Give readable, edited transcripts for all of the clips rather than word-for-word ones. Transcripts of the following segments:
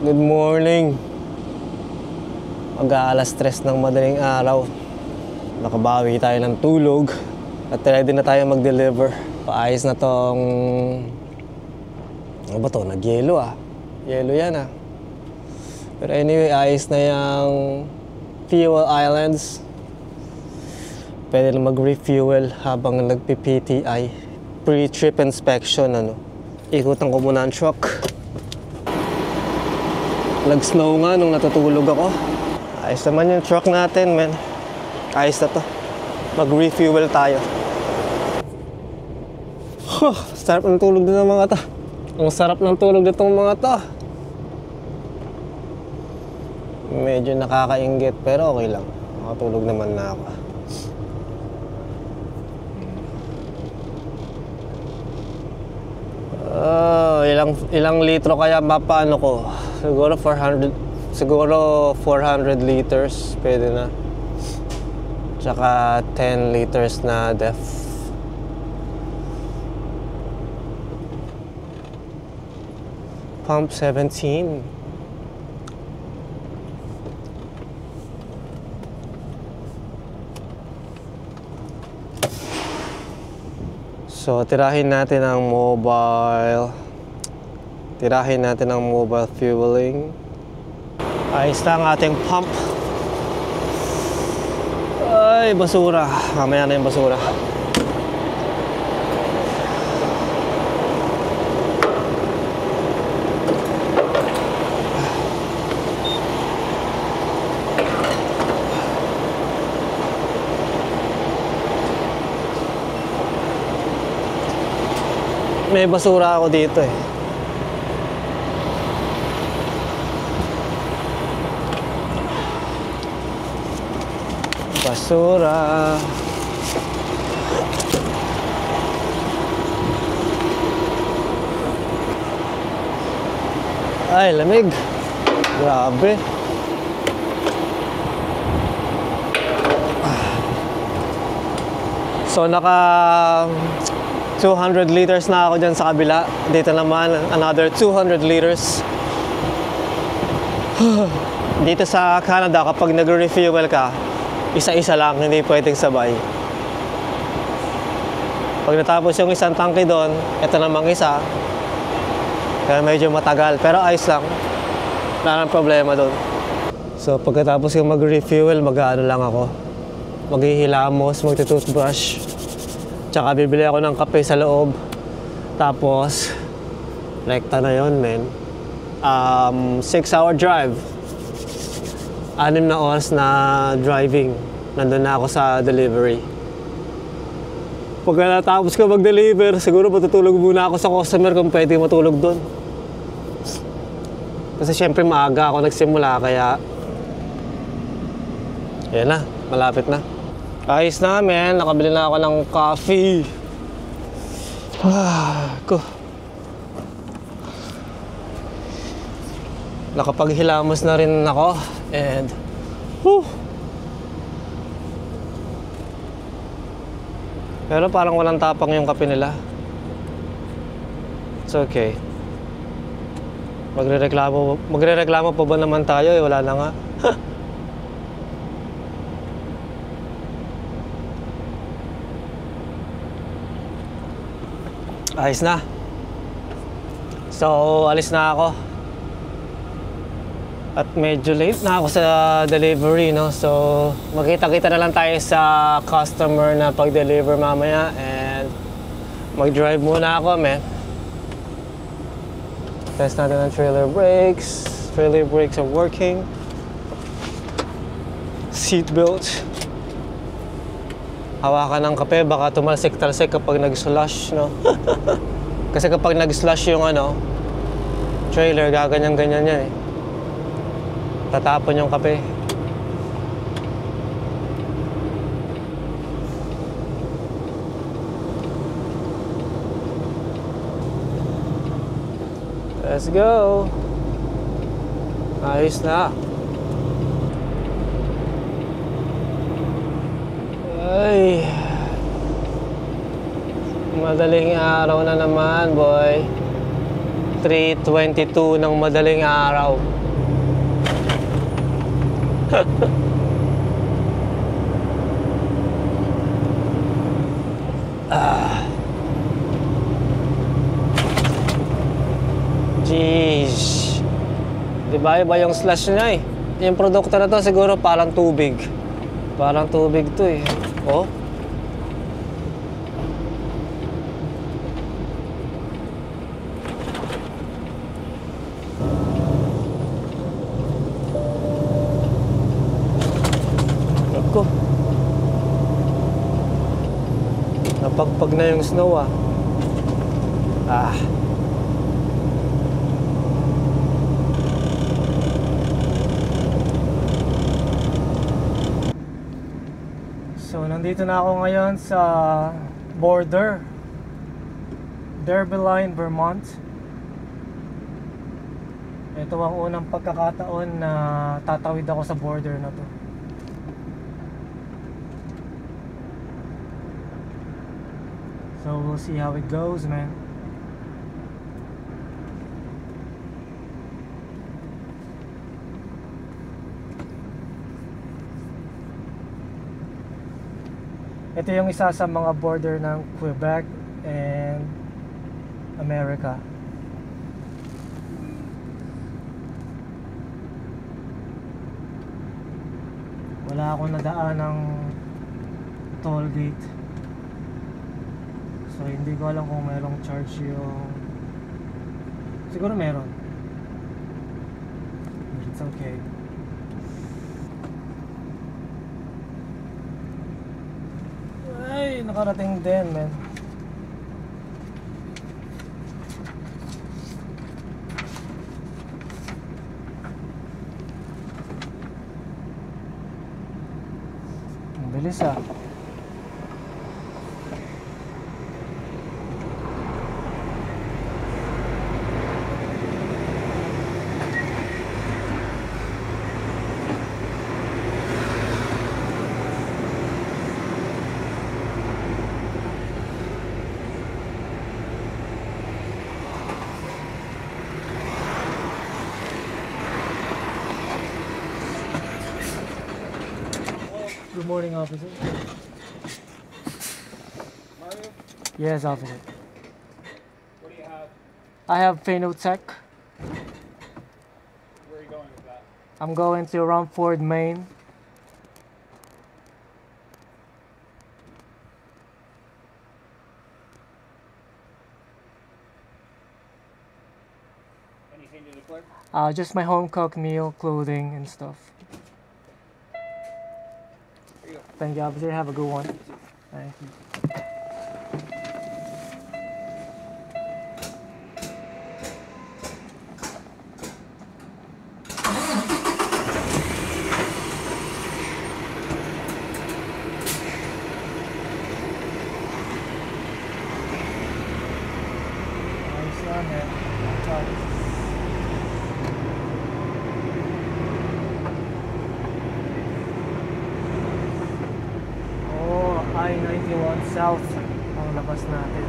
Good morning. Mag-aalas 3 ng madaling araw. Nakabawi tayo ng tulog at ready na tayo mag-deliver. Paayos na tong... Ano ba to? Nag-yelo Yelo yan Pero anyway, ayos na yung fuel islands. Pwede na mag-refuel habang nagpi-PTI. Pre-trip inspection Ikutan ko muna ang truck. Nag-snow nga nung natutulog ako. Ayos naman yung truck natin, man. Ayos na to. Mag-refuel tayo. Sarap ng tulog din ng mga to. Ang sarap ng tulog nitong mga to. Medyo nakakainggit, pero okay lang. Makatulog naman na ako. Ilang litro kaya mapaano ko? Siguro 400 liters pwede na. Tsaka 10 liters na def. Pump 17. So, tirahin natin ang mobile fueling. Ayos na ang ating pump. Ay, basura. Mamaya na yung basura. May basura ako dito Basura. Ay, lamig. Grabe. So, naka 200 liters na ako dyan sa kabila. Dito naman, another 200 liters. Dito sa Canada, kapag nag-refuel ka, isa-isa lang, hindi pwedeng sabay. Pag natapos yung isang tangke doon, ito namang isa. Kaya medyo matagal, pero ayos lang. Wala nang problema doon. So, pagkatapos yung mag-refuel, mag-ano lang ako. Maghihilamos, magtutoothbrush. Tsaka bibili ako ng kape sa loob. Tapos, rekta na yun, men. 6-hour drive. 6 na oras na driving. Nandun na ako sa delivery. Pagka natapos ko mag-deliver, siguro matutulog muna ako sa customer kung pwede matulog doon. Kasi syempre maaga ako nagsimula, kaya... Ayan na, malapit na. Ayos na, men. Nakabili na ako ng coffee. Nakapaghilamos na rin ako. And... Pero parang walang tapang yung kape nila. It's okay. Magrereklamo pa ba naman tayo? Wala na nga. Ayos na. So, alis na ako. At medyo late na ako sa delivery, no? So, magkita-kita na lang tayo sa customer na pag-deliver mamaya. And mag-drive muna ako, man. Test natin ang trailer brakes. Trailer brakes are working. Seatbelt. Hawakan ng kape, baka tumalsik-talsik kapag nag-slush, no? Kasi kapag nag-slush yung trailer, gaganyan-ganyan yan Tatapon yung kape. Let's go! Ayos na. Ay, madaling araw na naman, boy. 3:22 ng madaling araw. Jeez. Diba iba yung slash niya eh. Yung produkto na to siguro parang tubig. Parang tubig to eh. Oh. Ako. Napagpag na yung snow ah. Ah. So, nandito na ako ngayon sa border, Derbyline, Vermont. Ito ang unang pagkakataon na tatawid ako sa border na to. So, we'll see how it goes, man. Ito yung isa sa mga border ng Quebec and America. Wala akong nadaan ng toll gate. So hindi ko alam kung mayroong charge yung... Siguro meron. But it's okay. Ay, nakarating din, man. Ang bilis ah. Good morning, officer. Mario, Yes, officer. what do you have? I have Phenotech. Where are you going with that? I'm going to Rumford, Maine. Anything to declare? Just my home cooked meal, clothing, and stuff. Here you go. Thank you, officer. Have a good one. Thank you. Nice one, man. Oh, I-91 South ang labas natin.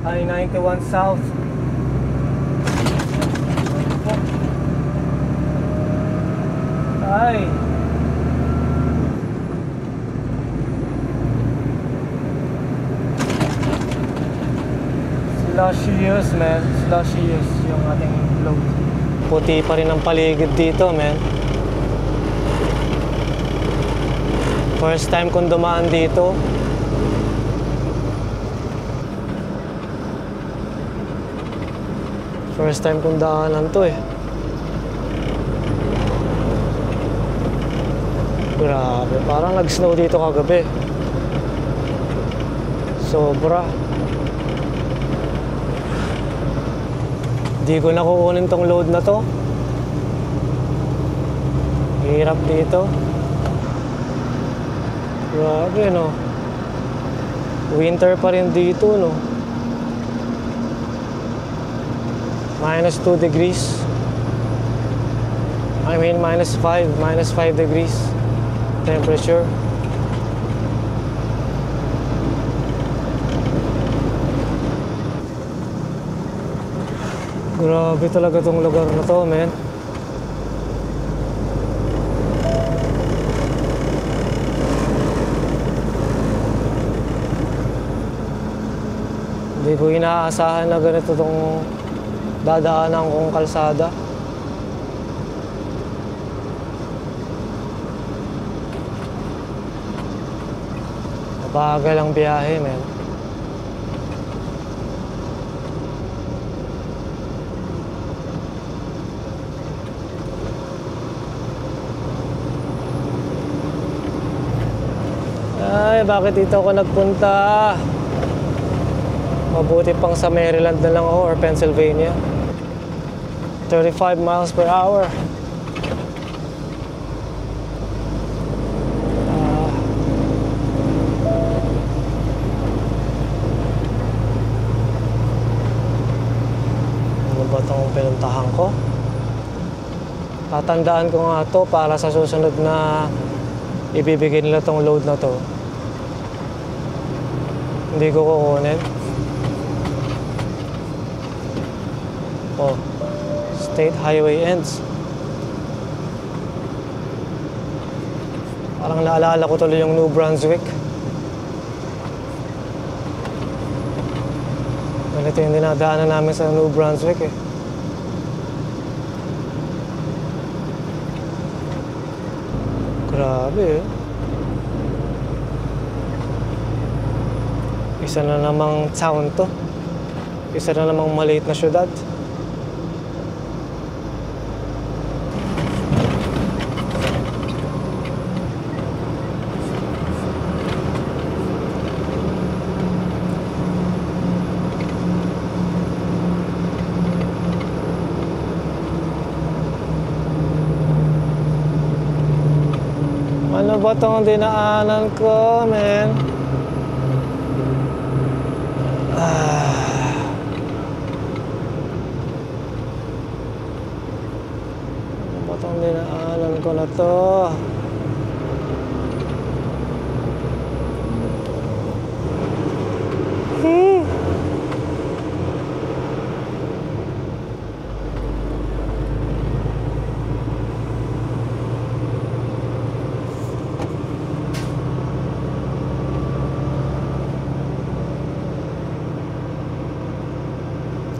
I-91 South. Ay. Slushious, man. Slushious yung ating load. Puti pa rin ang paligid dito, man. First time kong dumaan dito. First time kong daanan to eh. Grabe, parang nag-snow dito kagabi. Sobra. Hindi ko na kukunin tong load na to. Hirap dito. Grabe, no? Winter pa rin dito, no? -2 degrees. I mean, -5 degrees temperature. Grabe talaga tong lugar na to, men. Hindi ko inaasahan na ganito tong dadaanan kong kalsada. Mabagal ang biyahe, men. Ay, bakit dito ako nagpunta? Mabuti pang sa Maryland na lang ako or Pennsylvania. 35 miles per hour. Ano ba itong pinuntahan ko? Tatandaan ko nga to para sa susunod na ibibigay nila tong load na to. Hindi ko kukunin. Oh, state highway ends. Parang naalala ko tuloy yung New Brunswick. Ganito yung dinadaanan namin sa New Brunswick eh. Grabe eh. Isa na namang town to. Isa na namang maliit na syudad. Ano ba itong dinaanan ko, man? Ano ba itong dinaanan ko na to?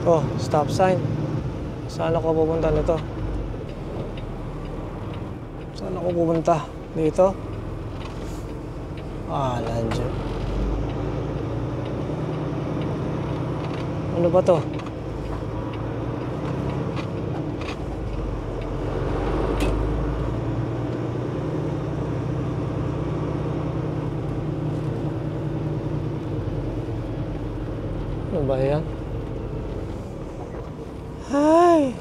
Oh, stop sign. Saan ako pupunta nito? Saan ako pupunta? Dito? Ah, nandiyan. Ano ba to? Ano ba yan? Hi!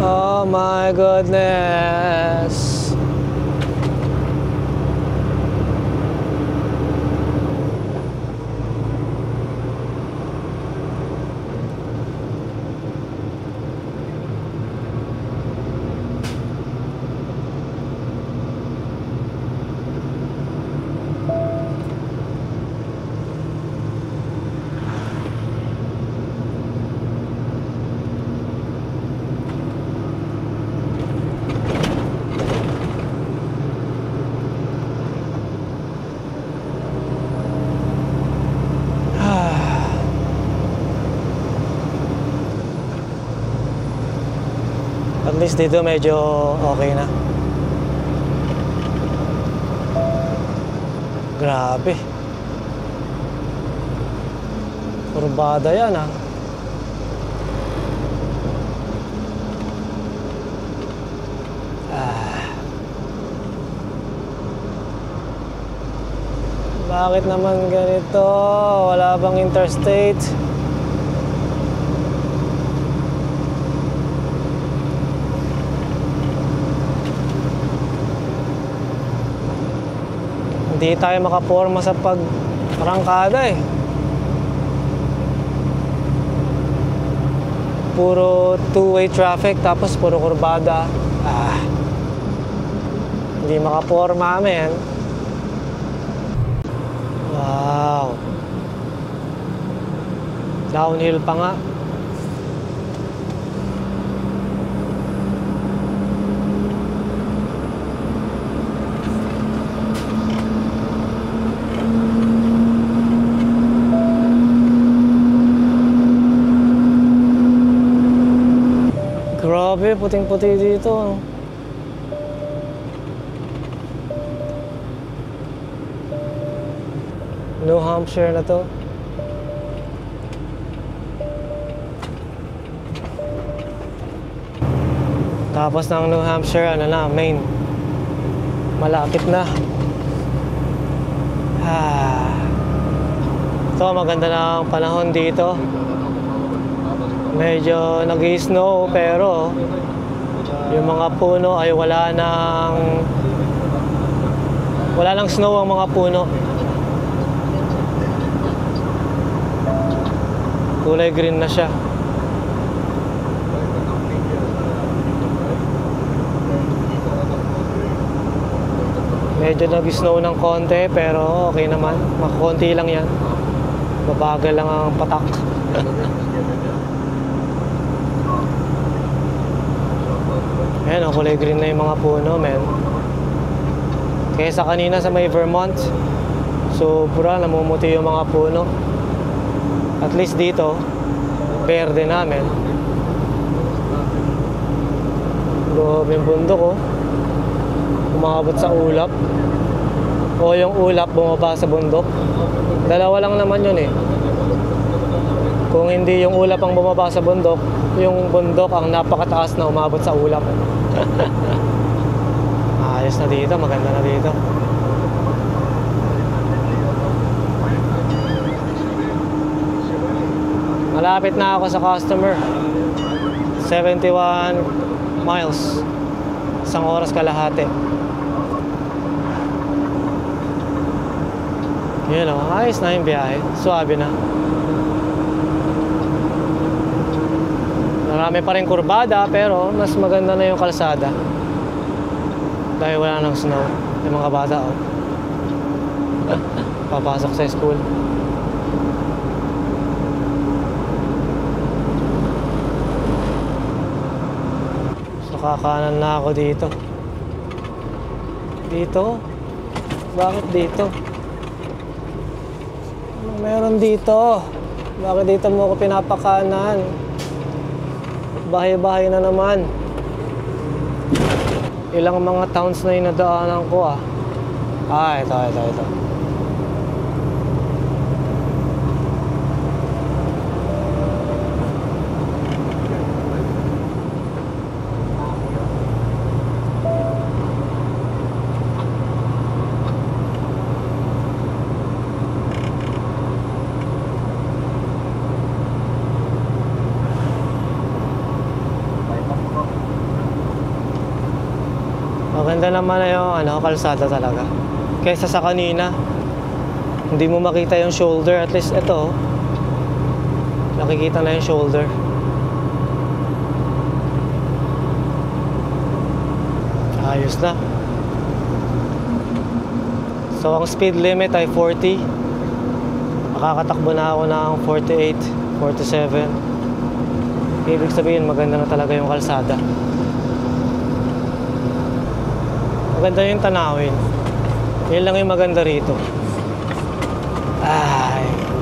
Oh my goodness. At least dito medyo okay na. Grabe. Kurbada yan ah. Bakit naman ganito? Wala bang interstate? Hindi tayo makaporma sa pag-arangkada eh. Puro two-way traffic tapos puro kurbada. Hindi makaporma men. Wow. Downhill pa nga. Grabe, puting-puti dito. New Hampshire na to. Tapos ng New Hampshire, ano na, Maine. Malapit na. Ito, maganda na ang panahon dito. Medyo nag-i-snow pero yung mga puno ay wala nang snow ang mga puno. Kulay green na siya. Medyo nag-snow ng konti pero okay naman. Makakonti lang yan. Babagal lang ang patak. Ayan, kulay green na yung mga puno, men. Kaysa kanina sa may Vermont, sobra namumuti yung mga puno. At least dito, berde namin. Grabe yung bundok, oh. Umabot sa ulap. O yung ulap bumaba sa bundok. Dalawa lang naman yun eh. Kung hindi yung ulap ang bumaba sa bundok, yung bundok ang napakataas na umabot sa ulap. Ayos na dito, maganda na dito. Malapit na ako sa customer. 71 miles. Isang oras kalahati. Yun o, ayos na yung biyahe. Suwabe na. Marami pa rin kurbada pero mas maganda na yung kalsada. Dahil wala nang snow. Yung mga bata oh. Papasok sa school. So kakanan na ako dito. Dito? Bakit dito? Anong meron dito? Bakit dito mo ako pinapakanan? Bahay-bahay na naman. Ilang mga towns na yung nadaanan ko ah. Ito. Maganda naman na yung kalsada talaga. Kaysa sa kanina, hindi mo makita yung shoulder. At least ito, nakikita na yung shoulder. Ayos na. So ang speed limit ay 40. Makakatakbo na ako ng 48, 47. Ibig sabihin maganda na talaga yung kalsada. Maganda yung tanawin. Yun lang yung maganda rito.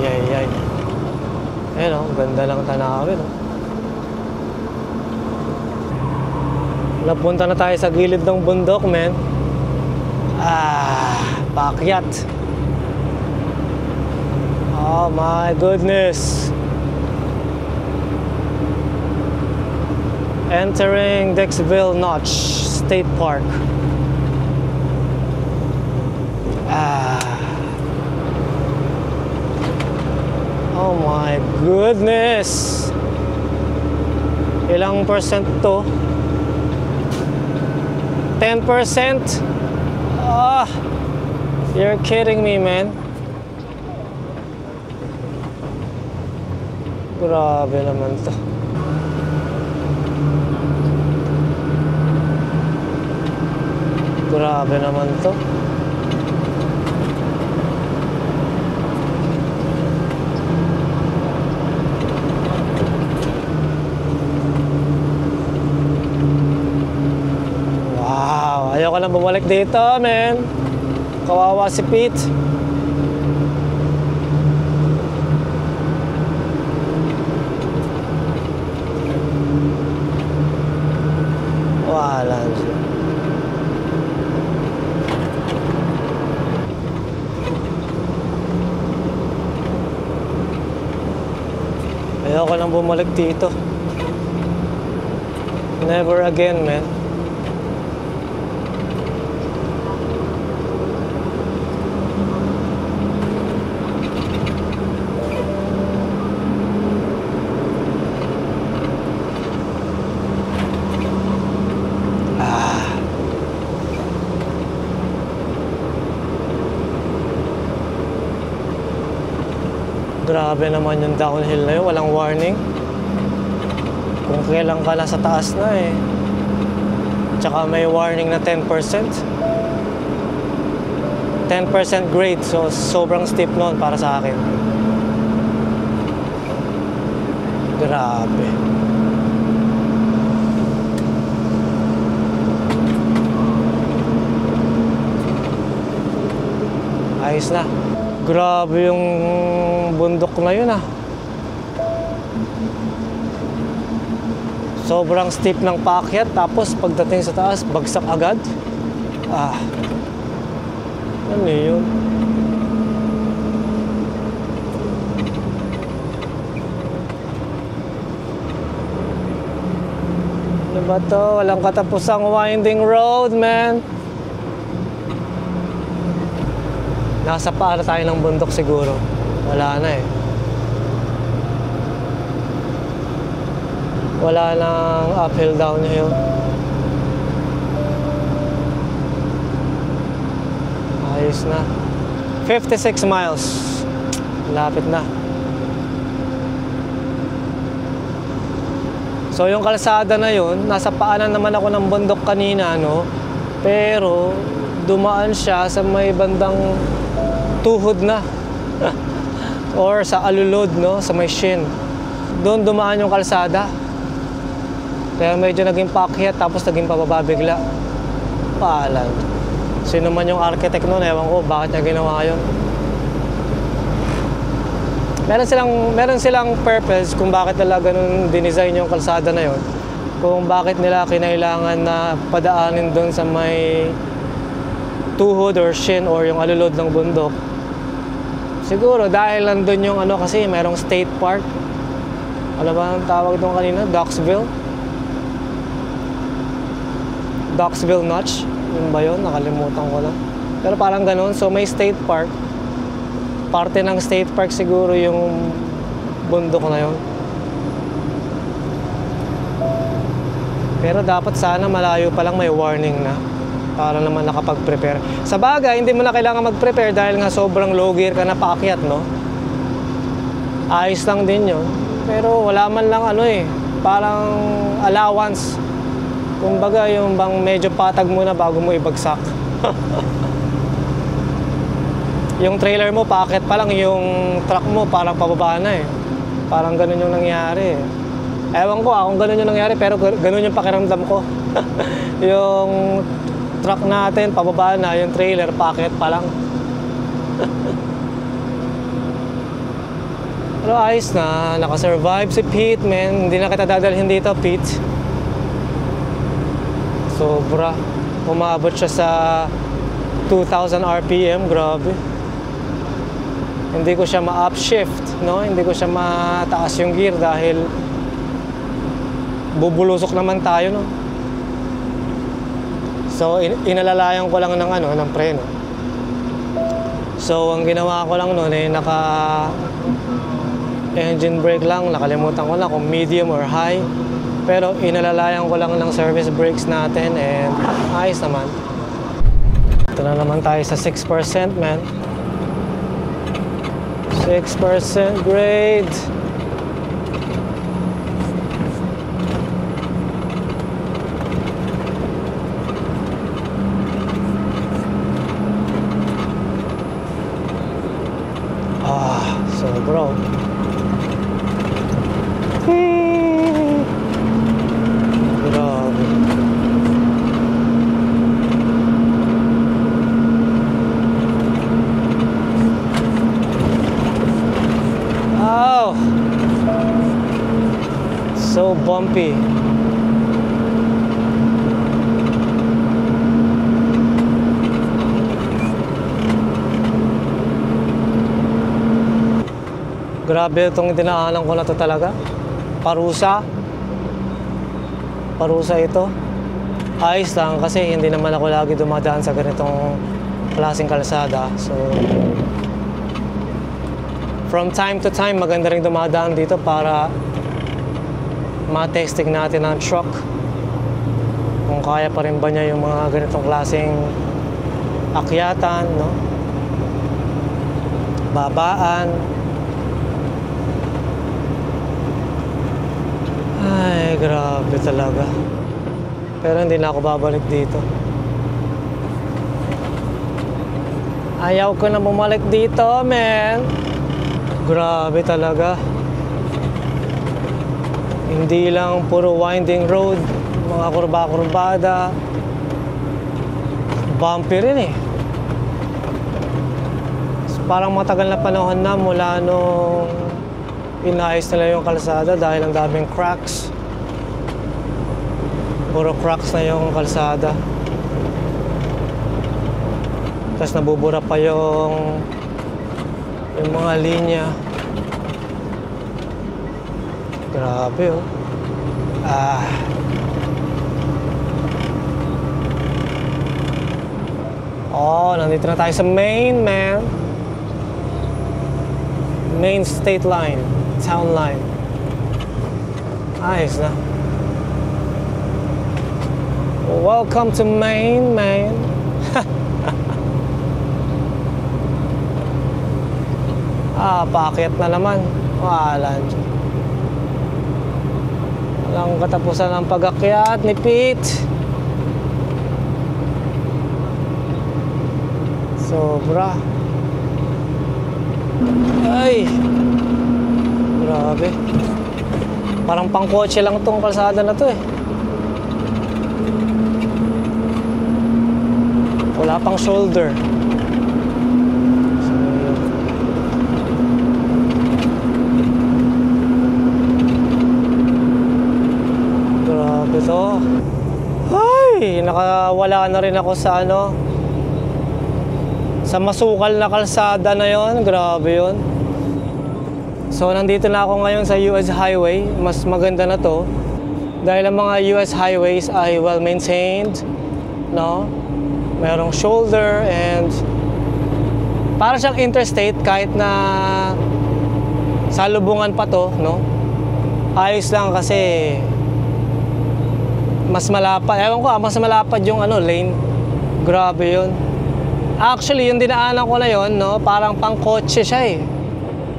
Yay. Ayun oh, ganda lang tanawin oh. Napunta na tayo sa gilid ng bundok, men. Paakyat. Oh my goodness. Entering Dexville Notch State Park. Oh my goodness. Ilang percent to? 10%? You're kidding me, man. Grabe naman to. Grabe naman to. Wow, ayoko lang bumalik dito, man. Kawawa si Pete. Wala siya. Ayoko lang bumalik dito. Never again, man. Grabe naman yung downhill na yun, walang warning. Kung kailan ka nasa taas na eh. Tsaka may warning na 10%. 10% grade, so sobrang steep noon para sa akin. Grabe. Ayos na. Grabe yung bundok na yun ah. Sobrang steep ng paakyat, tapos pagdating sa taas, bagsak agad. Ano yun? Ano ba to? Walang katapusang winding road, man. Nasa paa na tayo ng bundok siguro. Wala na eh. Wala nang uphill, downhill. Ayos na. 56 miles. Lapit na. So yung kalsada na yun, nasa paanan naman ako ng bundok kanina, no? Pero dumaan siya sa may bandang tuhod na. Or sa alulod, no? Sa may shin. Doon dumaan yung kalsada. Kaya medyo naging paakyat, tapos naging pababa bigla. Paalan. Sino man yung architect noon, ewan ko bakit niya ginawa yun. Meron silang purpose kung bakit nila ganun dinesign yung kalsada na yun. Kung bakit nila kinailangan na padaanin doon sa may tuhod or shin or yung alulod ng bundok. Siguro dahil nandun yung ano, kasi merong state park. Ano ba ang tawag doon kanina? Dexville Notch. Yun ba yun? Nakalimutan ko na. Pero parang ganun. So may state park. Parte ng state park siguro yung bundok na yun. Pero dapat sana malayo pa lang may warning na. Para naman nakapag-prepare. Sa bagay, hindi mo na kailangan mag-prepare dahil nga sobrang low gear ka na paakyat, no? Ayos lang din yun. Pero wala man lang ano eh. Parang allowance. Kumbaga yung bang medyo patag muna bago mo ibagsak. Yung trailer mo, paakyat pa lang. Yung truck mo, parang pababa na eh. Parang ganun yung nangyari eh. Ewan ko kung ganun yung nangyari, pero ganun yung pakiramdam ko. Yung truck natin, pababa na. Yung trailer, paakyat pa lang. Pero ayos na. Nakasurvive si Pete, man. Hindi na kita dadalhin dito, Pete. Sobra. Umabot siya sa 2,000 RPM, grabe. Hindi ko siya ma-upshift, no? Hindi ko siya mataas yung gear dahil bubulusok naman tayo, no? So, inalalayan ko lang ng preno. So, ang ginawa ko lang noon naka-engine brake lang. Nakalimutan ko lang kung medium or high. Pero inalalayan ko lang ng service brakes natin and ayos naman. Ito na naman tayo sa 6%, man. 6% grade. So bro. Grabe. Oh. So bumpy. Grabe itong dinaanan ko na to talaga. Parusa. Parusa ito. Ayos lang kasi hindi naman ako lagi dumadaan sa ganitong klaseng kalsada. So, from time to time, maganda rin dumadaan dito para ma-testing natin ang truck. Kung kaya pa rin ba niya yung mga ganitong klaseng akyatan, no? Babaan. Ay, grabe talaga. Pero hindi na ako babalik dito. Ayaw ko na bumalik dito, man. Grabe talaga. Hindi lang puro winding road, mga kurba-kurbada. Bumpy rin eh. Parang matagal na panahon na mula nung inayos nila yung kalsada dahil ang daming cracks. Puro cracks na yung kalsada. Tapos nabubura pa yung mga linya. Grabe oh. Oh, nandito na tayo sa main, man. Main state line. Town line. Ayos na. Welcome to Maine, man. Paakyat na naman. Wala dyan. Walang katapusan ng pag-akyat ni Pete. Sobra. Ay! Grabe. Parang pangkotse lang tong kalsada na to eh. Wala pang shoulder. So, grabe to. Ay! Nakawala na rin ako sa sa masukal na kalsada na yon. Grabe yon. So, nandito na ako ngayon sa US Highway. Mas maganda na to. Dahil ang mga US highways ay well-maintained, no? Merong shoulder and para siyang interstate kahit na salubungan pa to, no? Ayos lang kasi mas malapad. Ewan ko, mas malapad yung lane. Grabe yun. Actually, yung dinaanan ko na yun, no? Parang pang-kotse siya eh.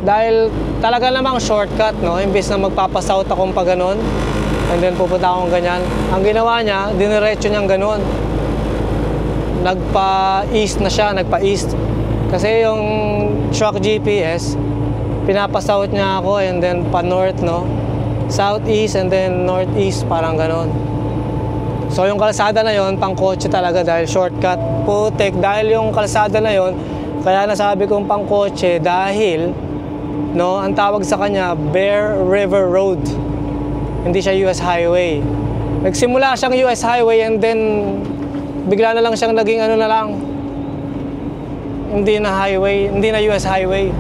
Dahil talaga namang shortcut, no? Imbis na magpapasouth akong pa ganun, and then pupunta akong ganyan. Ang ginawa niya, diniretso niyang ganun. Nagpa-east na siya, nagpa-east. Kasi yung truck GPS, pinapasouth niya ako and then pa-north, no? Southeast and then northeast, parang ganun. So yung kalsada na yon pang-kotse talaga dahil shortcut. Putik, dahil yung kalsada na yon kaya nasabi kong pang-kotse dahil, no, ang tawag sa kanya Bear River Road. Hindi siya US Highway. Nagsimula siyang US highway and then bigla na lang siyang naging ano na lang. Hindi na highway, hindi na US highway.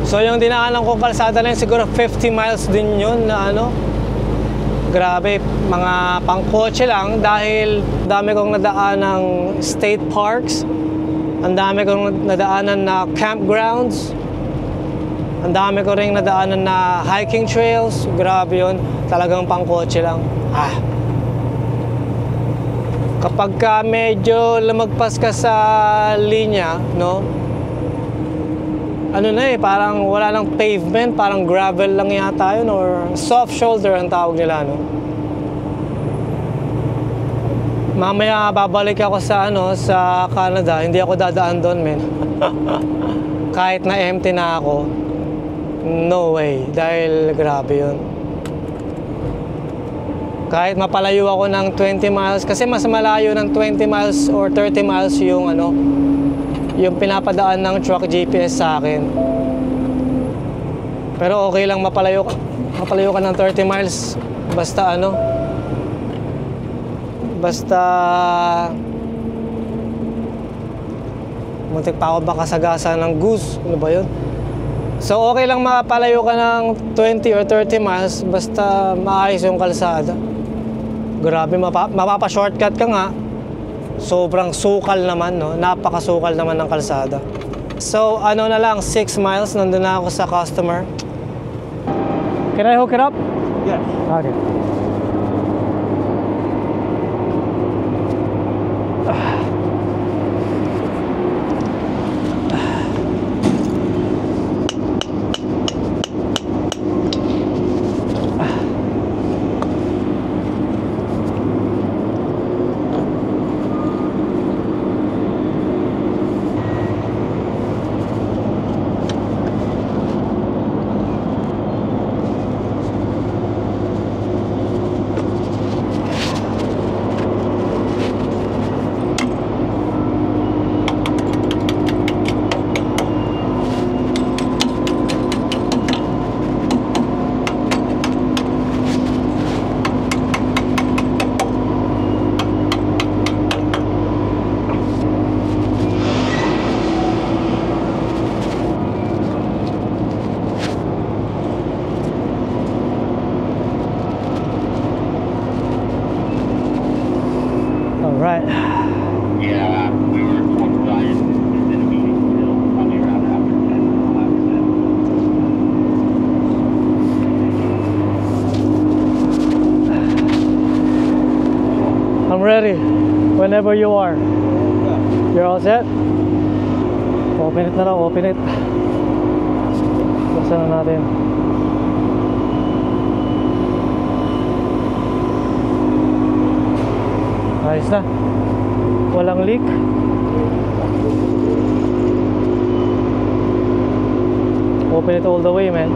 So yung dinaanan kong kalsada na yun, siguro 50 miles din yun na ano. Grabe, mga pangkotse lang dahil dami kong nadaan ng state parks. Ang dami kong nadaanan na campgrounds. Ang dami ko ring nadaanan na hiking trails. Grabe yun, talagang pangkotse lang. Kapag ka medyo lumagpas ka sa linya, no? Ano na eh, parang wala lang pavement, parang gravel lang yata yun or soft shoulder ang tawag nila, no? Mamaya babalik ako sa ano, sa Canada, hindi ako dadaan doon, men. Kahit na empty na ako, no way, dahil grabe yun. Kahit mapalayo ako ng 20 miles, kasi mas malayo ng 20 miles or 30 miles yung ano, yung pinapadaan ng truck GPS sa akin. Pero okay lang mapalayo ka ng 30 miles basta ano, basta muntik pa ako baka sagasa ng goose, ano ba yun? So okay lang mapalayo ka ng 20 or 30 miles basta maayos yung kalsada. Grabe, mapapa-shortcut ka nga. Sobrang sukal naman, no? Napakasukal naman ng kalsada. So, ano na lang, 6 miles, nandun na ako sa customer. Can I hook it up? Yes. Okay. Alright. Yeah, we were supposed to die in a meeting still, probably around after 10, 11. I'm ready. Whenever you are. You're all set? Open it na lang, open it. Buksan na natin. Ayos na. Walang leak. Open it all the way, man.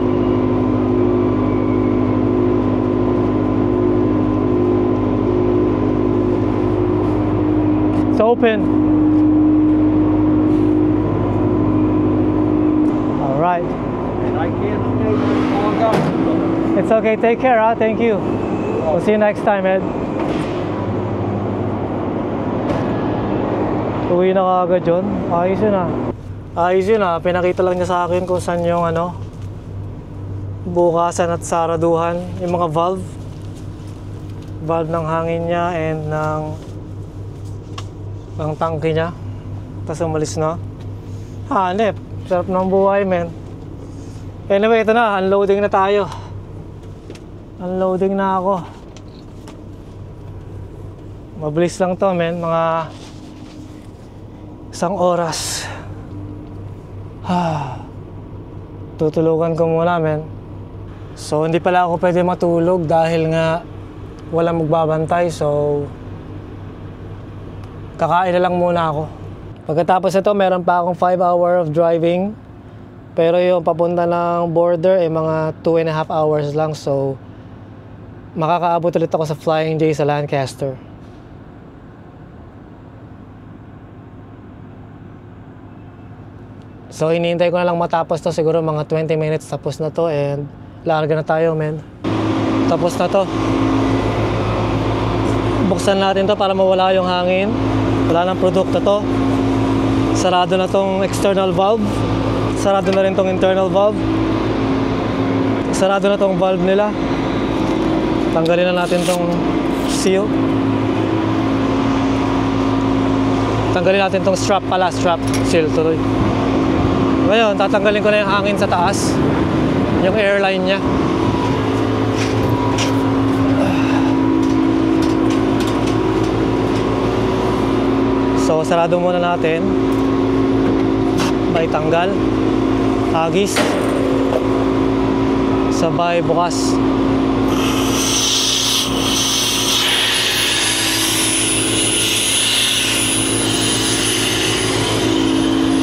It's open. All right. And I can't stay long up. It's okay. Take care, huh? Thank you. We'll see you next time, Ed. Uwi na kaagad yun. Ayos yun ah. Ayos yun ah. Pinakita lang niya sa akin kung saan yung ano, bukasan at saraduhan. Yung mga valve. Valve ng hangin niya and ng tangke niya. Tapos umalis na. Hanep. Sarap ng buhay, men. Anyway, ito na. Unloading na tayo. Unloading na ako. Mabilis lang to, men. Mga 1 oras. Tutulugan ko muna, men. So, hindi pala ako pwede matulog dahil nga walang magbabantay. So, kakain na lang muna ako. Pagkatapos ito, meron pa akong 5 hour of driving. Pero yung papunta ng border, mga 2.5 hours lang. So, makakaabot ulit ako sa Flying J sa Lancaster. So, hinihintay ko na lang matapos to. Siguro mga 20 minutes tapos na to and larga na tayo, men. Tapos na to. Buksan natin to para mawala yung hangin. Wala nang produkto to. Sarado na tong external valve. Sarado na rin tong internal valve. Sarado na tong valve nila. Tanggalin na natin tong seal. Tanggalin natin tong strap pala. Strap. Seal tuloy. Ngayon, tatanggalin ko na yung hangin sa taas. Yung airline nya. So, sarado muna natin. Sabay tanggal. Hagis. Sabay bukas.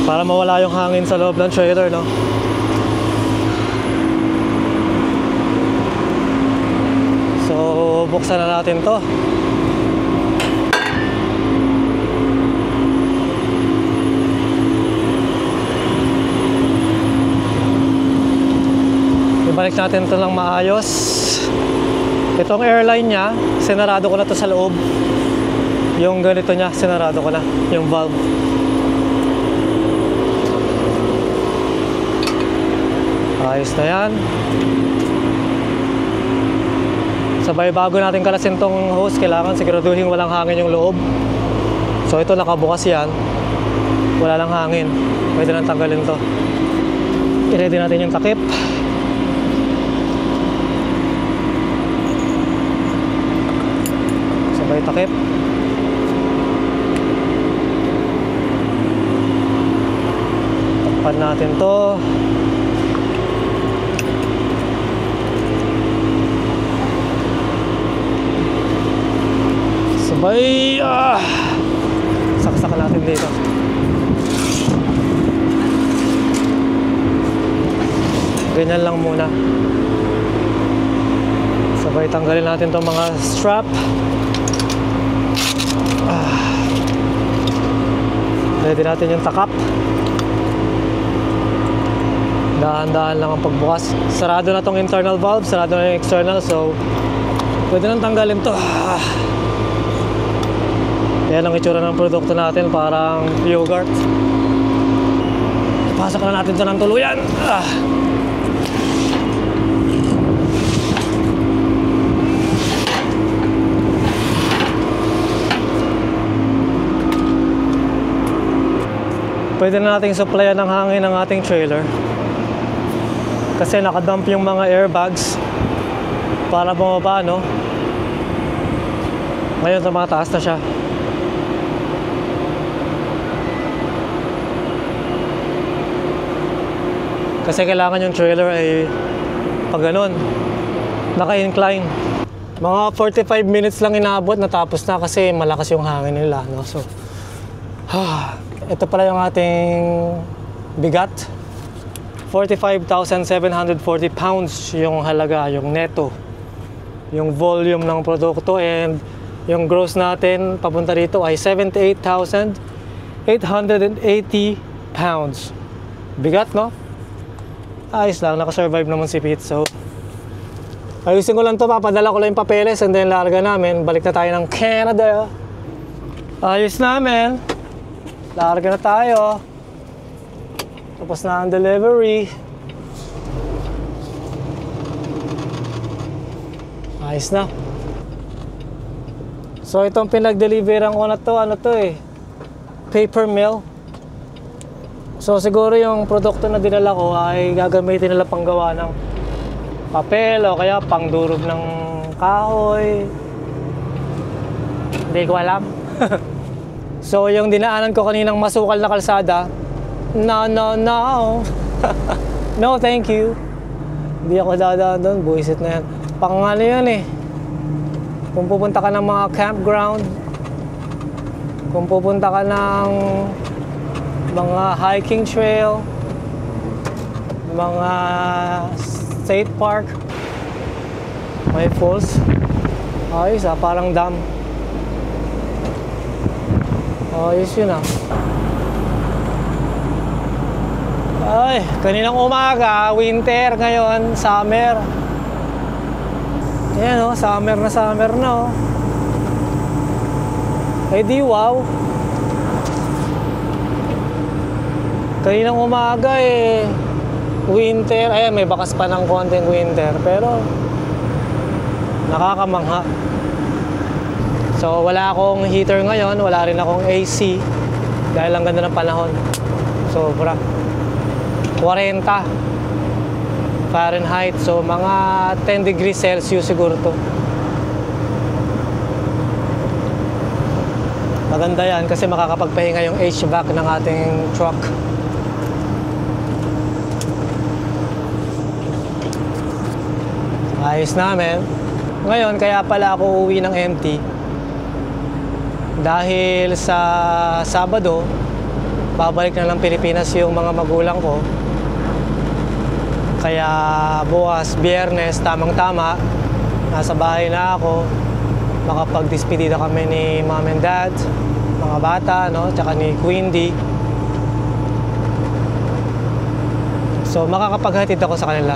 Para mawala yung hangin sa loob ng trailer, no? So, buksan na natin to. Ibalik natin ito lang maayos. Itong airline nya, sinarado ko na to sa loob. Yung ganito nya, sinarado ko na. Yung valve. Ayos na yan. Sabay bago natin kalasin tong hose, kailangan siguraduhin walang hangin yung loob. So ito nakabukas yan. Wala lang hangin. Pwede nang tanggalin to. I-ready natin yung takip. Sabay takip. Takpan natin to. Sabay saksakan natin dito. Ganyan lang muna. Sabay tanggalin natin itong mga strap. Ready natin yung takap. Dahan-dahan lang ang pagbukas. Sarado na tong internal valve, sarado na yung external, so pwede nang tanggalin to. Yan ang itsura ng produkto natin, parang yogurt. Ipasok na natin ito ng tuluyan. Pwede na nating supplyan ng hangin ng ating trailer. Kasi nakadump yung mga airbags para bumaba, no? Ngayon tumataas na siya. Kasi kailangan yung trailer ay pag ganun, naka-incline. Mga 45 minutes lang inaabot, natapos na kasi malakas yung hangin nila, no? So, ito pala yung ating bigat. 45,740 pounds yung halaga, yung neto. Yung volume ng produkto, and yung gross natin papunta dito ay 78,880 pounds. Bigat, no? Ayos lang, nakasurvive naman si Pete. So, ayusin ko lang to, papadala ko lang yung papeles and then larga namin. Balik na tayo ng Canada. Ayos namin. Larga na tayo. Tapos na ang delivery. Ayos na. So, itong pinag-deliveran ko na to, ano to eh, paper mill. So siguro yung produkto na dinala ko ay gagamitin nila panggawa ng papel o kaya pangdurog ng kahoy. Hindi ko alam. So yung dinaanan ko kaninang masukal na kalsada, no. No thank you. Hindi ako dadaan doon, buwisit na yan. Pang ano yan eh. Kung pupunta ka ng mga campground, kung pupunta ka ng mga hiking trail, mga state park, may falls. Ayos parang dam. Ayos yun Ay, kaninang umaga, winter, ngayon, summer. Ayan oh, summer na oh. Eh di wow. Kaninang umaga eh, winter. Ayan, may bakas pa ng konting winter. Pero, nakakamangha. So, wala akong heater ngayon. Wala rin akong AC. Dahil ang ganda ng panahon. Sobra. 40 Fahrenheit. So, mga 10 degrees Celsius siguro to. Maganda yan kasi makakapagpahinga yung HVAC ng ating truck. Ayos namin. Ngayon, kaya pala ako uuwi ng empty. Dahil sa Sabado, babalik na ng Pilipinas yung mga magulang ko. Kaya bukas, Biyernes, tamang-tama, nasa bahay na ako. Makapag-despedida kami ni Mom and Dad, mga bata, no? Tsaka ni Quindy. So, makakapaghatid ako sa kanila.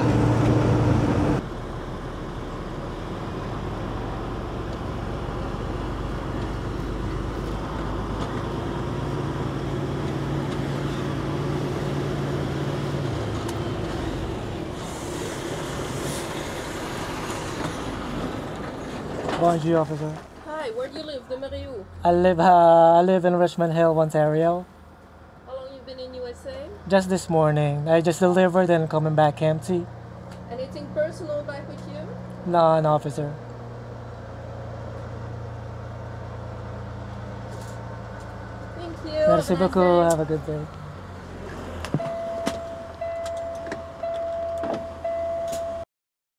Bonjour, officer. Hi, where do you live? Numeri où? I live in Richmond Hill, Ontario. How long you been in USA? Just this morning. I just delivered and coming back empty. Anything personal back with you? No, an officer. Thank you. Merci Have a nice beaucoup. day. Have a good day.